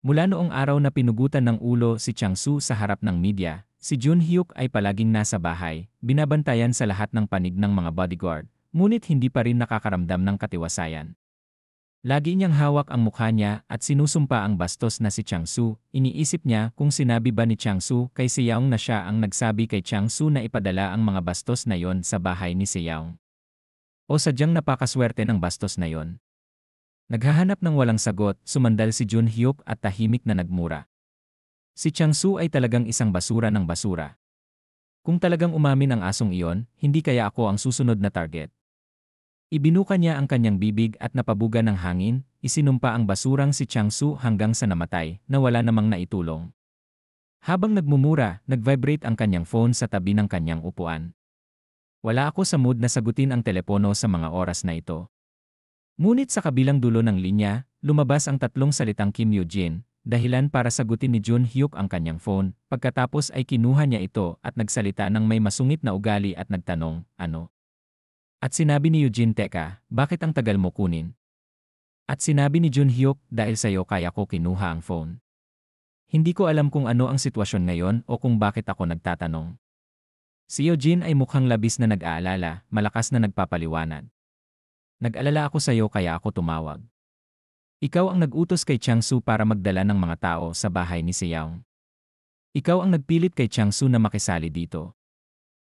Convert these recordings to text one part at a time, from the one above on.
Mula noong araw na pinugutan ng ulo si Changsu sa harap ng media, si Junhyuk ay palaging nasa bahay, binabantayan sa lahat ng panig ng mga bodyguard, ngunit hindi pa rin nakakaramdam ng katiwasayan. Lagi niyang hawak ang mukha niya at sinusumpa ang bastos na si Changsu. Iniisip niya kung sinabi ba ni Changsu kay Seyaong na siya ang nagsabi kay Changsu na ipadala ang mga bastos na yon sa bahay ni Seyaong. O sadyang napakaswerte ng bastos na yon. Naghahanap ng walang sagot, sumandal si Junhyuk at tahimik na nagmura. Si Changsu ay talagang isang basura ng basura. Kung talagang umamin ang asong iyon, hindi kaya ako ang susunod na target. Ibinuka niya ang kanyang bibig at napabuga ng hangin, isinumpa ang basurang si Changsu hanggang sa namatay, na wala namang naitulong. Habang nagmumura, nag-vibrate ang kanyang phone sa tabi ng kanyang upuan. Wala ako sa mood na sagutin ang telepono sa mga oras na ito. Ngunit sa kabilang dulo ng linya, lumabas ang tatlong salitang Kim Yoo-jin, dahilan para sagutin ni Junhyuk ang kanyang phone, pagkatapos ay kinuha niya ito at nagsalita ng may masungit na ugali at nagtanong, ano? At sinabi ni Eugene, teka, bakit ang tagal mo kunin? At sinabi ni Junhyuk, dahil sa'yo kaya ko kinuha ang phone. Hindi ko alam kung ano ang sitwasyon ngayon o kung bakit ako nagtatanong. Si Eugene ay mukhang labis na nag-aalala, malakas na nagpapaliwanag. Nag-alala ako sa'yo kaya ako tumawag. Ikaw ang nag-utos kay Changsu para magdala ng mga tao sa bahay ni Seyaong. Ikaw ang nagpilit kay Changsu na makisali dito.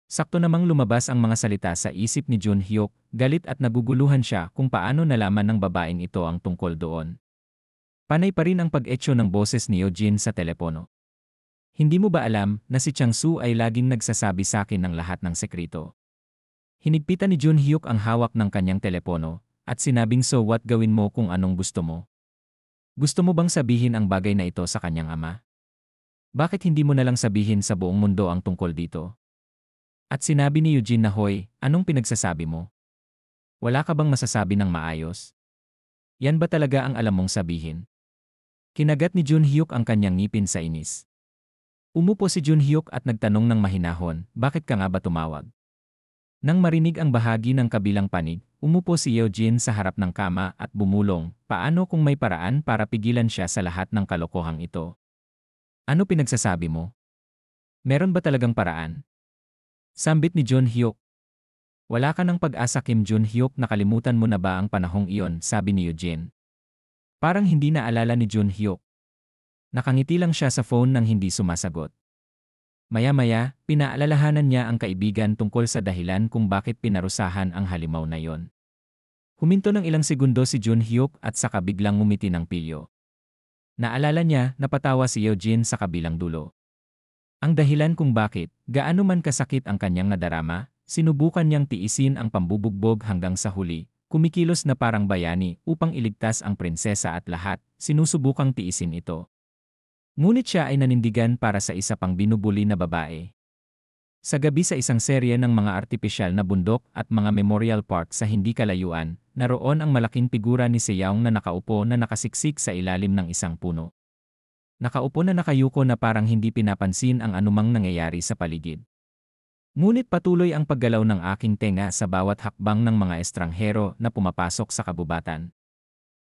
Sakto namang lumabas ang mga salita sa isip ni Junhyuk, galit at naguguluhan siya kung paano nalaman ng babaeng ito ang tungkol doon. Panay pa rin ang pag-etyo ng boses ni Eugene sa telepono. Hindi mo ba alam na si Changsu ay laging nagsasabi sa akin ng lahat ng sekreto? Hinigpitan ni Junhyuk ang hawak ng kanyang telepono, at sinabing so what gawin mo kung anong gusto mo? Gusto mo bang sabihin ang bagay na ito sa kanyang ama? Bakit hindi mo na lang sabihin sa buong mundo ang tungkol dito? At sinabi ni Eugene na hoy, anong pinagsasabi mo? Wala ka bang masasabi ng maayos? Yan ba talaga ang alam mong sabihin? Kinagat ni Junhyuk ang kanyang ngipin sa inis. Umupo si Junhyuk at nagtanong ng mahinahon, bakit ka nga ba tumawag? Nang marinig ang bahagi ng kabilang panig, umupo si Eugene sa harap ng kama at bumulong, paano kung may paraan para pigilan siya sa lahat ng kalokohang ito? Ano pinagsasabi mo? Meron ba talagang paraan? Sambit ni Junhyuk. Wala ka ng pag-asa Kim Junhyuk, nakalimutan mo na ba ang panahong iyon, sabi ni Eugene. Parang hindi na alala ni Junhyuk. Nakangiti lang siya sa phone nang hindi sumasagot. Maya-maya, pinaalalahanan niya ang kaibigan tungkol sa dahilan kung bakit pinarusahan ang halimaw na yon. Huminto ng ilang segundo si Junhyuk at saka biglang ngumiti ng pilyo. Naalala niya, napatawa si Eugene sa kabilang dulo. Ang dahilan kung bakit, gaano man kasakit ang kanyang nadarama, sinubukan niyang tiisin ang pambubugbog hanggang sa huli, kumikilos na parang bayani upang iligtas ang prinsesa at lahat, sinusubukang tiisin ito. Ngunit siya ay nanindigan para sa isa pang binubuli na babae. Sa gabi sa isang serye ng mga artipisyal na bundok at mga memorial park sa hindi kalayuan, naroon ang malaking figura ni Seyaong na nakaupo na nakasiksik sa ilalim ng isang puno. Nakaupo na nakayuko na parang hindi pinapansin ang anumang nangyayari sa paligid. Ngunit patuloy ang paggalaw ng aking tenga sa bawat hakbang ng mga estranghero na pumapasok sa kabubatan.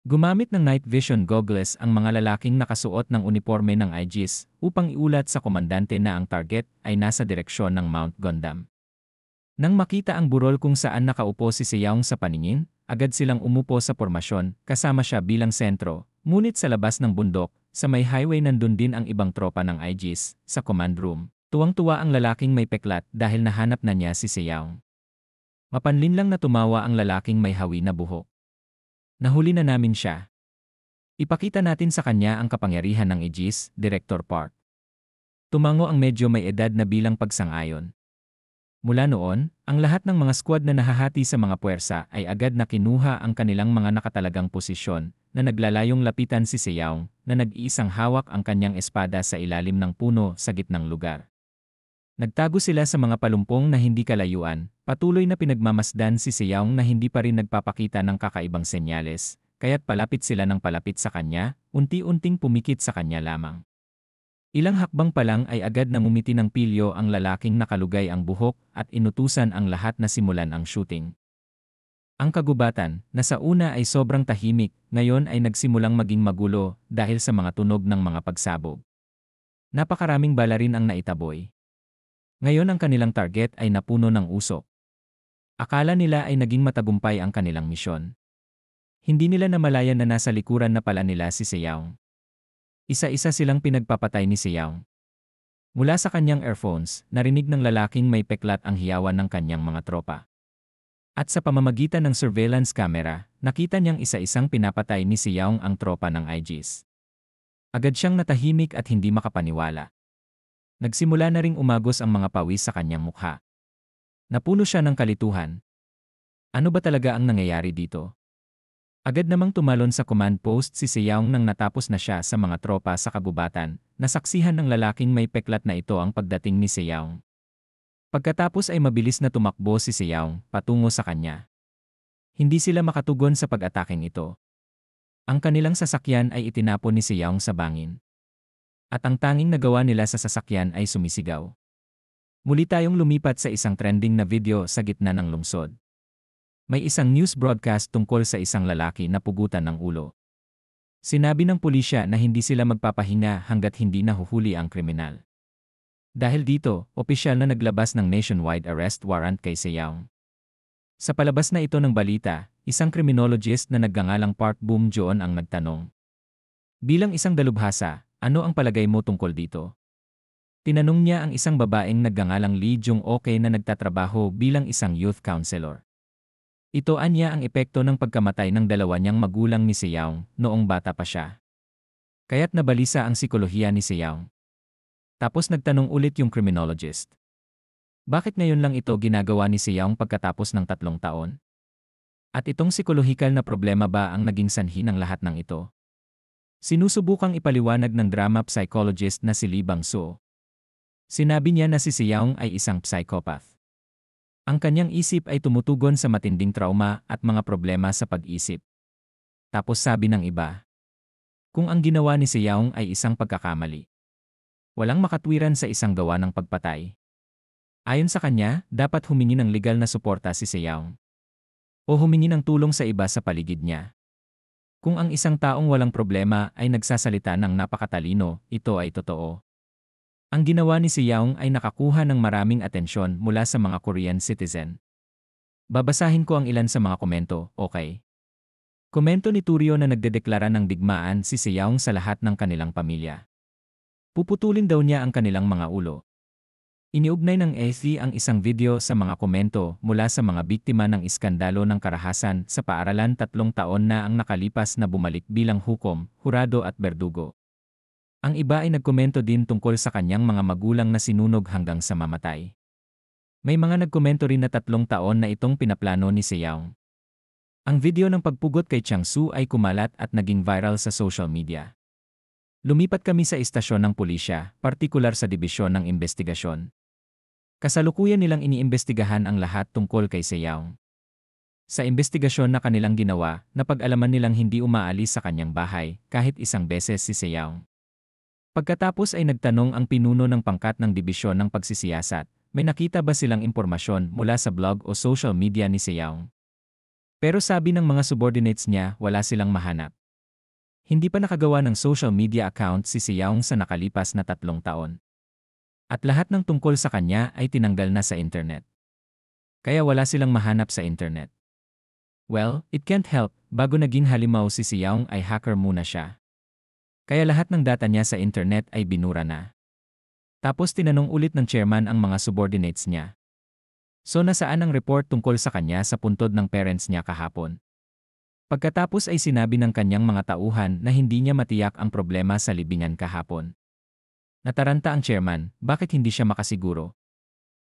Gumamit ng night vision goggles ang mga lalaking nakasuot ng uniforme ng Aegis upang iulat sa komandante na ang target ay nasa direksyon ng Mount Gundam. Nang makita ang burol kung saan nakaupo si Seyaong sa paningin, agad silang umupo sa pormasyon, kasama siya bilang sentro, ngunit sa labas ng bundok, sa may highway nandun din ang ibang tropa ng Aegis, sa command room. Tuwang-tuwa ang lalaking may peklat dahil nahanap na niya si Seyaong. Mapanlin lang na tumawa ang lalaking may hawi na buhok. Nahuli na namin siya. Ipakita natin sa kanya ang kapangyarihan ng Aegis, Director Park. Tumango ang medyo may edad na bilang pagsang-ayon. Mula noon, ang lahat ng mga squad na nahahati sa mga puwersa ay agad na kinuha ang kanilang mga nakatalagang posisyon na naglalayong lapitan si Seyaong na nag-iisang hawak ang kanyang espada sa ilalim ng puno sa gitnang lugar. Nagtago sila sa mga palumpong na hindi kalayuan, patuloy na pinagmamasdan si Seyaong na hindi pa rin nagpapakita ng kakaibang senyales, kaya't palapit sila ng palapit sa kanya, unti-unting pumikit sa kanya lamang. Ilang hakbang pa lang ay agad na ngumiti ng pilyo ang lalaking nakalugay ang buhok at inutusan ang lahat na simulan ang shooting. Ang kagubatan, na sa una ay sobrang tahimik, ngayon ay nagsimulang maging magulo dahil sa mga tunog ng mga pagsabog. Napakaraming bala rin ang naitaboy. Ngayon ang kanilang target ay napuno ng usok. Akala nila ay naging matagumpay ang kanilang misyon. Hindi nila namalayan na nasa likuran na pala nila si Seyaw. Isa-isa silang pinagpapatay ni Seyaw. Mula sa kanyang earphones, narinig ng lalaking may peklat ang hiyawan ng kanyang mga tropa. At sa pamamagitan ng surveillance camera, nakita niyang isa-isang pinapatay ni Seyaw ang tropa ng IGs. Agad siyang natahimik at hindi makapaniwala. Nagsimula na ring umagos ang mga pawis sa kanyang mukha. Napuno siya ng kalituhan. Ano ba talaga ang nangyayari dito? Agad namang tumalon sa command post si Seyaw nang natapos na siya sa mga tropa sa kagubatan, nasaksihan ng lalaking may peklat na ito ang pagdating ni Seyaw. Pagkatapos ay mabilis na tumakbo si Seyaw patungo sa kanya. Hindi sila makatugon sa pag-ataking ito. Ang kanilang sasakyan ay itinapon ni Seyaw sa bangin. At ang tanging nagawa nila sa sasakyan ay sumisigaw. Muli tayong lumipat sa isang trending na video sa gitna ng lungsod. May isang news broadcast tungkol sa isang lalaki na pugutan ng ulo. Sinabi ng pulisya na hindi sila magpapahinga hanggat hindi nahuhuli ang kriminal. Dahil dito, opisyal na naglabas ng nationwide arrest warrant kay Seyaw. Sa palabas na ito ng balita, isang criminologist na nagngangalang Park Boom-joon ang nagtanong. Bilang isang dalubhasa, ano ang palagay mo tungkol dito? Tinanong niya ang isang babaeng nagngangalang Lee Jung-ok na nagtatrabaho bilang isang youth counselor. Ito anya ang epekto ng pagkamatay ng dalawa niyang magulang ni Seyaw noong bata pa siya. Kaya't nabalisa ang psikolohiya ni Seyaw. Tapos nagtanong ulit yung criminologist. Bakit ngayon lang ito ginagawa ni Seyaw pagkatapos ng 3 taon? At itong psikolohikal na problema ba ang naging sanhi ng lahat ng ito? Sinusubukang ipaliwanag ng drama psychologist na si Lee Bang-soo. Sinabi niya na si Seyaw ay isang psychopath. Ang kanyang isip ay tumutugon sa matinding trauma at mga problema sa pag-isip. Tapos sabi ng iba, kung ang ginawa ni Seyaw ay isang pagkakamali, walang makatwiran sa isang gawa ng pagpatay. Ayon sa kanya, dapat humingi ng legal na suporta si Seyaw. O humingi ng tulong sa iba sa paligid niya. Kung ang isang taong walang problema ay nagsasalita ng napakatalino, ito ay totoo. Ang ginawa ni Seyaw ay nakakuha ng maraming atensyon mula sa mga Korean citizen. Babasahin ko ang ilan sa mga komento, okay? Komento ni Turyo na nagdedeklara ng digmaan si Seyaw sa lahat ng kanilang pamilya. Puputulin daw niya ang kanilang mga ulo. Iniugnay ng AFP ang isang video sa mga komento mula sa mga biktima ng iskandalo ng karahasan sa paaralan 3 taon na ang nakalipas na bumalik bilang hukom, hurado at berdugo. Ang iba ay nagkomento din tungkol sa kanyang mga magulang na sinunog hanggang sa mamatay. May mga nagkomento rin na 3 taon na itong pinaplano ni Seyaw. Ang video ng pagpugot kay Chang-soo ay kumalat at naging viral sa social media. Lumipat kami sa istasyon ng pulisya, partikular sa dibisyon ng investigasyon. Kasalukuyan nilang iniimbestigahan ang lahat tungkol kay Seyaw. Sa investigasyon na kanilang ginawa, napag-alaman nilang hindi umaalis sa kanyang bahay kahit isang beses si Seyaw. Pagkatapos ay nagtanong ang pinuno ng pangkat ng dibisyon ng pagsisiyasat, may nakita ba silang impormasyon mula sa blog o social media ni Seyaw? Pero sabi ng mga subordinates niya, wala silang mahanap. Hindi pa nakagawa ng social media account si Seyaw sa nakalipas na 3 taon. At lahat ng tungkol sa kanya ay tinanggal na sa internet. Kaya wala silang mahanap sa internet. Well, it can't help, bago naging halimaw si Seyaw ay hacker muna siya. Kaya lahat ng data niya sa internet ay binura na. Tapos tinanong ulit ng chairman ang mga subordinates niya. So nasaan ang report tungkol sa kanya sa puntod ng parents niya kahapon? Pagkatapos ay sinabi ng kanyang mga tauhan na hindi niya matiyak ang problema sa libingan kahapon. Nataranta ang chairman, bakit hindi siya makasiguro?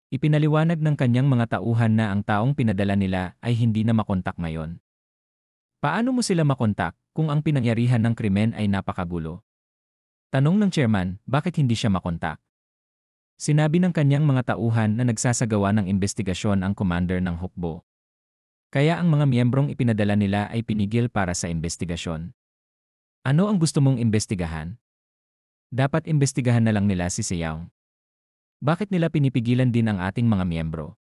Ipinaliwanag ng kanyang mga tauhan na ang taong pinadala nila ay hindi na makontak ngayon. Paano mo sila makontak kung ang pinangyarihan ng krimen ay napakagulo? Tanong ng chairman, bakit hindi siya makontak? Sinabi ng kanyang mga tauhan na nagsasagawa ng investigasyon ang commander ng hukbo. Kaya ang mga miyembrong ipinadala nila ay pinigil para sa investigasyon. Ano ang gusto mong imbestigahan? Dapat imbestigahan na lang nila si Seyaw. Bakit nila pinipigilan din ang ating mga miyembro?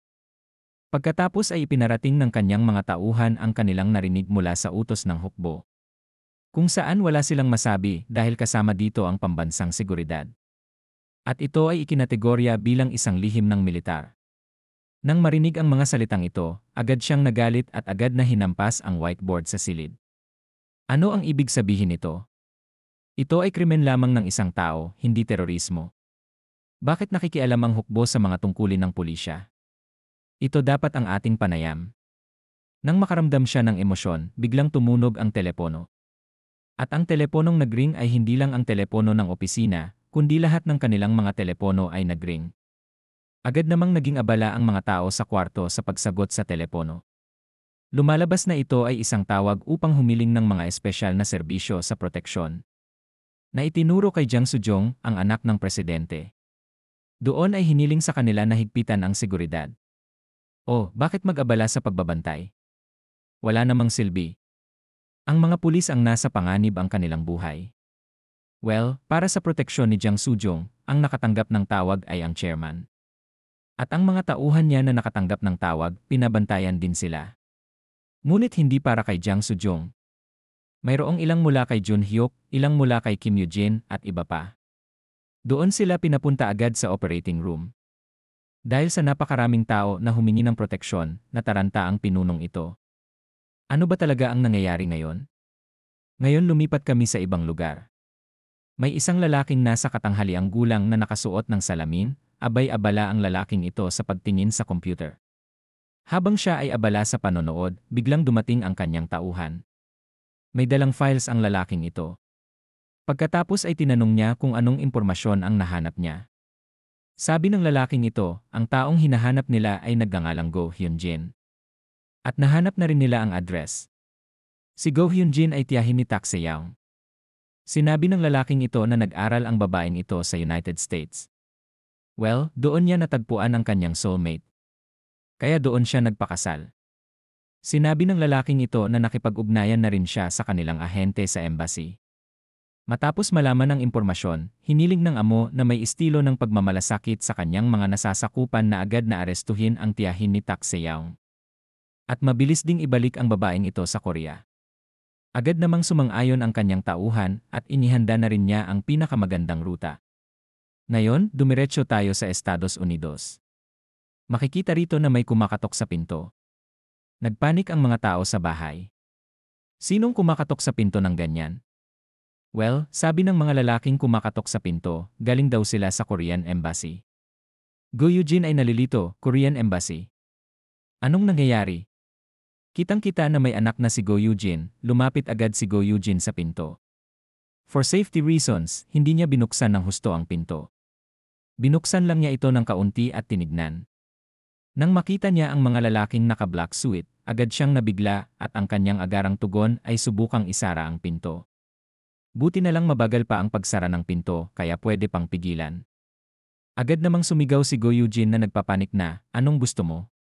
Pagkatapos ay ipinarating ng kanyang mga tauhan ang kanilang narinig mula sa utos ng hukbo. Kung saan wala silang masabi dahil kasama dito ang pambansang seguridad. At ito ay ikinategorya bilang isang lihim ng militar. Nang marinig ang mga salitang ito, agad siyang nagalit at agad na hinampas ang whiteboard sa silid. Ano ang ibig sabihin nito? Ito ay krimen lamang ng isang tao, hindi terorismo. Bakit nakikialam ang hukbo sa mga tungkulin ng pulisya? Ito dapat ang ating panayam. Nang makaramdam siya ng emosyon, biglang tumunog ang telepono. At ang teleponong nagring ay hindi lang ang telepono ng opisina, kundi lahat ng kanilang mga telepono ay nagring. Agad namang naging abala ang mga tao sa kwarto sa pagsagot sa telepono. Lumalabas na ito ay isang tawag upang humiling ng mga espesyal na serbisyo sa proteksyon. Na itinuro kay Jang Soo-jong, ang anak ng presidente. Doon ay hiniling sa kanila na higpitan ang seguridad. Oh, bakit mag-abala sa pagbabantay? Wala namang silbi. Ang mga pulis ang nasa panganib ang kanilang buhay. Well, para sa proteksyon ni Jang Soo-jong, ang nakatanggap ng tawag ay ang chairman. At ang mga tauhan niya na nakatanggap ng tawag, pinabantayan din sila. Ngunit hindi para kay Jang Soo-jong. Mayroong ilang mula kay Jun Hyuk, ilang mula kay Kim Yoo-jin at iba pa. Doon sila pinapunta agad sa operating room. Dahil sa napakaraming tao na humingi ng proteksyon, nataranta ang pinunong ito. Ano ba talaga ang nangyayari ngayon? Ngayon lumipat kami sa ibang lugar. May isang lalaking nasa katanghaliang gulang na nakasuot ng salamin, abay-abala ang lalaking ito sa pagtingin sa computer. Habang siya ay abala sa panonood, biglang dumating ang kanyang tauhan. May dalang files ang lalaking ito. Pagkatapos ay tinanong niya kung anong impormasyon ang nahanap niya. Sabi ng lalaking ito, ang taong hinahanap nila ay nagngangalang Go Hyun-jin. At nahanap na rin nila ang address. Si Go Hyun-jin ay tiyahin ni Tak Se-young. Sinabi ng lalaking ito na nag-aral ang babaeng ito sa United States. Well, doon niya natagpuan ang kanyang soulmate. Kaya doon siya nagpakasal. Sinabi ng lalaking ito na nakipag-ugnayan na rin siya sa kanilang ahente sa embassy. Matapos malaman ang impormasyon, hiniling ng amo na may estilo ng pagmamalasakit sa kanyang mga nasasakupan na agad na arestuhin ang tiyahin ni Tak Se-young. At mabilis ding ibalik ang babaeng ito sa Korea. Agad namang sumang-ayon ang kanyang tauhan at inihanda na rin niya ang pinakamagandang ruta. Ngayon, dumiretso tayo sa Estados Unidos. Makikita rito na may kumakatok sa pinto. Nagpanik ang mga tao sa bahay. Sinong kumakatok sa pinto ng ganyan? Well, sabi ng mga lalaking kumakatok sa pinto, galing daw sila sa Korean Embassy. Go Yoo-jin ay nalilito, Korean Embassy. Anong nangyayari? Kitang-kita na may anak na si Go Yoo-jin, lumapit agad si Go Yoo-jin sa pinto. For safety reasons, hindi niya binuksan ng husto ang pinto. Binuksan lang niya ito ng kaunti at tinignan. Nang makita niya ang mga lalaking naka-black suit, agad siyang nabigla at ang kanyang agarang tugon ay subukang isara ang pinto. Buti na lang mabagal pa ang pagsara ng pinto kaya pwede pang pigilan. Agad namang sumigaw si Go Yoo-jin na nagpapanik na, anong gusto mo?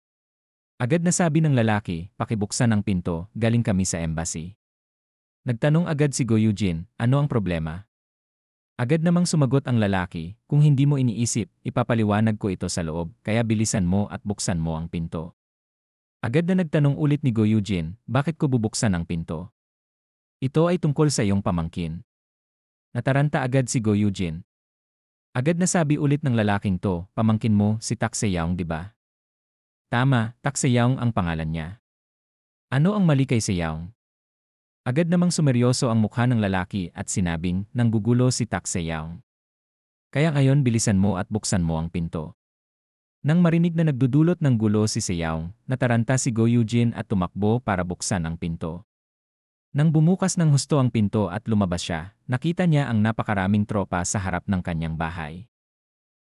Agad na sabi ng lalaki, pakibuksan ang pinto, galing kami sa embassy. Nagtanong agad si Go Yoo-jin, ano ang problema? Agad namang sumagot ang lalaki, kung hindi mo iniisip, ipapaliwanag ko ito sa loob, kaya bilisan mo at buksan mo ang pinto. Agad na nagtanong ulit ni Go Yoo-jin, bakit ko bubuksan ang pinto? Ito ay tungkol sa iyong pamangkin. Nataranta agad si Go Yoo-jin. Agad na sabi ulit ng lalaking to, pamangkin mo si Tak Se-young di ba? Tama, Tak Se-young ang pangalan niya. Ano ang mali kay Se-young? Agad namang sumeryoso ang mukha ng lalaki at sinabing, nanggugulo si Tak Se-young. Kaya ngayon bilisan mo at buksan mo ang pinto. Nang marinig na nagdudulot ng gulo si Se-young, nataranta si Go Yoo-jin at tumakbo para buksan ang pinto. Nang bumukas ng husto ang pinto at lumabas siya, nakita niya ang napakaraming tropa sa harap ng kanyang bahay.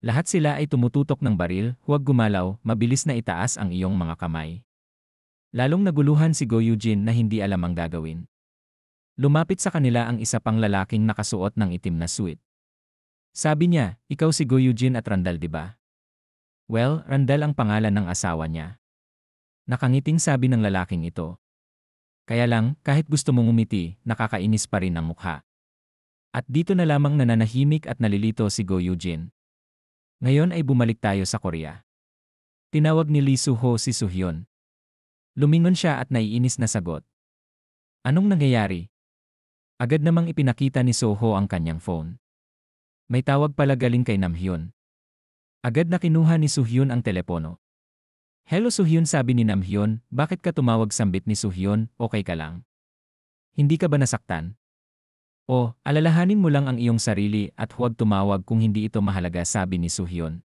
Lahat sila ay tumututok ng baril, huwag gumalaw, mabilis na itaas ang iyong mga kamay. Lalong naguluhan si Go Yoo-jin na hindi alam ang gagawin. Lumapit sa kanila ang isa pang lalaking nakasuot ng itim na suit. Sabi niya, ikaw si Go Yoo-jin at Randall di ba? Well, Randall ang pangalan ng asawa niya. Nakangiting sabi ng lalaking ito. Kaya lang, kahit gusto mong umiti, nakakainis pa rin ang mukha. At dito na lamang nananahimik at nalilito si Go Yoo-jin. Ngayon ay bumalik tayo sa Korea. Tinawag ni Lee Soo-ho si Soo-hyun. Lumingon siya at naiinis na sagot. Anong nangyayari? Agad namang ipinakita ni Soo-ho ang kanyang phone. May tawag pala galing kay Namhyun. Agad na kinuha ni Soo-hyun ang telepono. Hello Soo-hyun, sabi ni Namhyun, bakit ka tumawag, sambit ni Soo-hyun, okay ka lang? Hindi ka ba nasaktan? O, alalahanin mo lang ang iyong sarili at huwag tumawag kung hindi ito mahalaga, sabi ni Soo-hyun.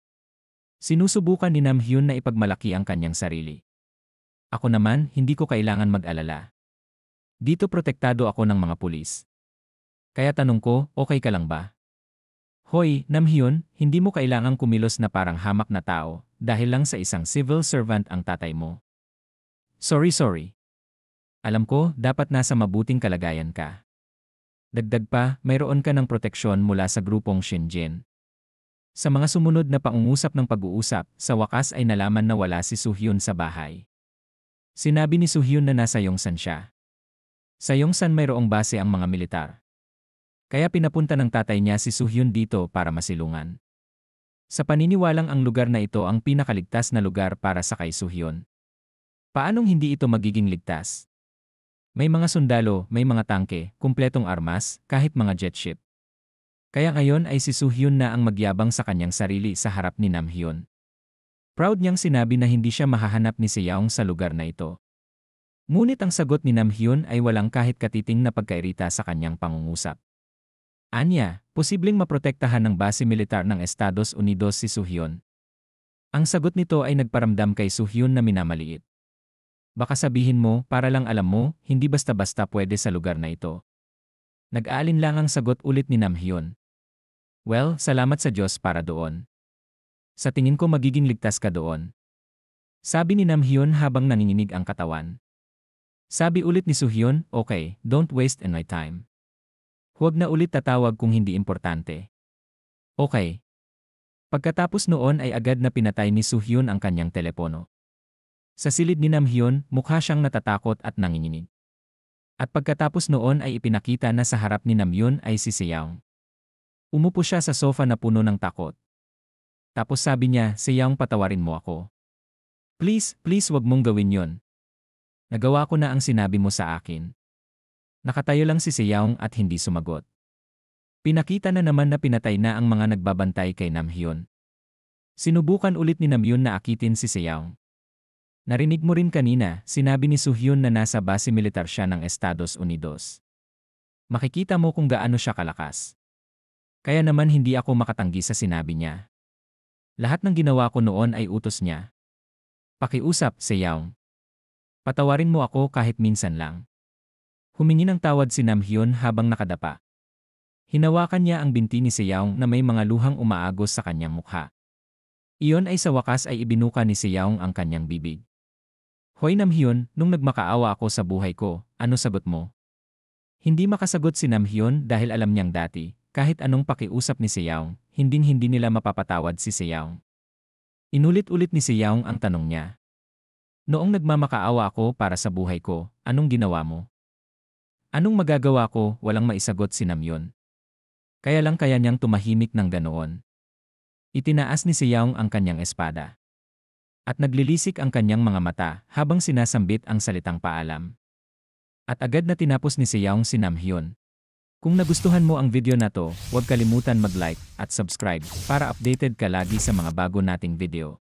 Sinusubukan ni Namhyun na ipagmalaki ang kanyang sarili. Ako naman, hindi ko kailangan mag-alala. Dito protektado ako ng mga pulis. Kaya tanong ko, okay ka lang ba? Hoy, Namhyun, hindi mo kailangang kumilos na parang hamak na tao dahil lang sa isang civil servant ang tatay mo. Sorry. Alam ko, dapat nasa mabuting kalagayan ka. Dagdag pa, mayroon ka ng proteksyon mula sa grupong Shinjin. Sa mga sumunod na pangungusap ng pag-uusap, sa wakas ay nalaman na wala si Soo-hyun sa bahay. Sinabi ni Soo-hyun na nasa Yongsan siya. Sa Yongsan mayroong base ang mga militar. Kaya pinapunta ng tatay niya si Soo-hyun dito para masilungan. Sa paniniwalang ang lugar na ito ang pinakaligtas na lugar para sa kay Soo-hyun. Paanong hindi ito magiging ligtas? May mga sundalo, may mga tangke, kumpletong armas, kahit mga jet ship. Kaya ngayon ay si Soo-hyun na ang magyabang sa kanyang sarili sa harap ni Namhyun. Proud niyang sinabi na hindi siya mahahanap ni Seyaong sa lugar na ito. Ngunit ang sagot ni Namhyun ay walang kahit katiting na pagkairita sa kanyang pangungusap. Anya, posibleng maprotektahan ng base militar ng Estados Unidos si Soo-hyun. Ang sagot nito ay nagparamdam kay Soo-hyun na minamaliit. Baka sabihin mo, para lang alam mo, hindi basta-basta pwede sa lugar na ito. Nag-aalinlangang sagot ulit ni Namhyun. Well, salamat sa Diyos para doon. Sa tingin ko magiging ligtas ka doon. Sabi ni Namhyun habang nanginginig ang katawan. Sabi ulit ni Soo-hyun, okay, don't waste my time. Huwag na ulit tatawag kung hindi importante. Okay. Pagkatapos noon ay agad na pinatay ni Soo-hyun ang kanyang telepono. Sa silid ni Namhyun, mukha siyang natatakot at nanginginig. At pagkatapos noon ay ipinakita na sa harap ni Namhyun ay si Seyaong. Umupo siya sa sofa na puno ng takot. Tapos sabi niya, Seyaong, patawarin mo ako. Please wag mong gawin yon. Nagawa ko na ang sinabi mo sa akin. Nakatayo lang si Seyaong at hindi sumagot. Pinakita na naman na pinatay na ang mga nagbabantay kay Namhyun. Sinubukan ulit ni Namhyun na akitin si Seyaong. Narinig mo rin kanina, sinabi ni Soo-hyun na nasa base militar siya ng Estados Unidos. Makikita mo kung gaano siya kalakas. Kaya naman hindi ako makatanggi sa sinabi niya. Lahat ng ginawa ko noon ay utos niya. Pakiusap, Seyaong. Patawarin mo ako kahit minsan lang. Humingi ng tawad si Namhyun habang nakadapa. Hinawakan niya ang binti ni Seyaong na may mga luhang umaagos sa kanyang mukha. Iyon ay sa wakas ay ibinuka ni Seyaong ang kanyang bibig. Hoy Namhyun, nung nagmakaawa ako sa buhay ko, ano sagot mo? Hindi makasagot si Namhyun dahil alam niyang dati, kahit anong pakiusap ni Seyaong, hinding-hindi nila mapapatawad si Seyaong. Inulit-ulit ni Seyaong ang tanong niya. Noong nagmamakaawa ako para sa buhay ko, anong ginawa mo? Anong magagawa ko, walang maisagot si Namhyun. Kaya lang kaya niyang tumahimik ng ganoon. Itinaas ni Seyaong ang kanyang espada. At naglilisik ang kanyang mga mata habang sinasambit ang salitang paalam. At agad na tinapos ni Seyaong si Namhyun. Kung nagustuhan mo ang video na to, huwag kalimutan mag-like at subscribe para updated ka lagi sa mga bago nating video.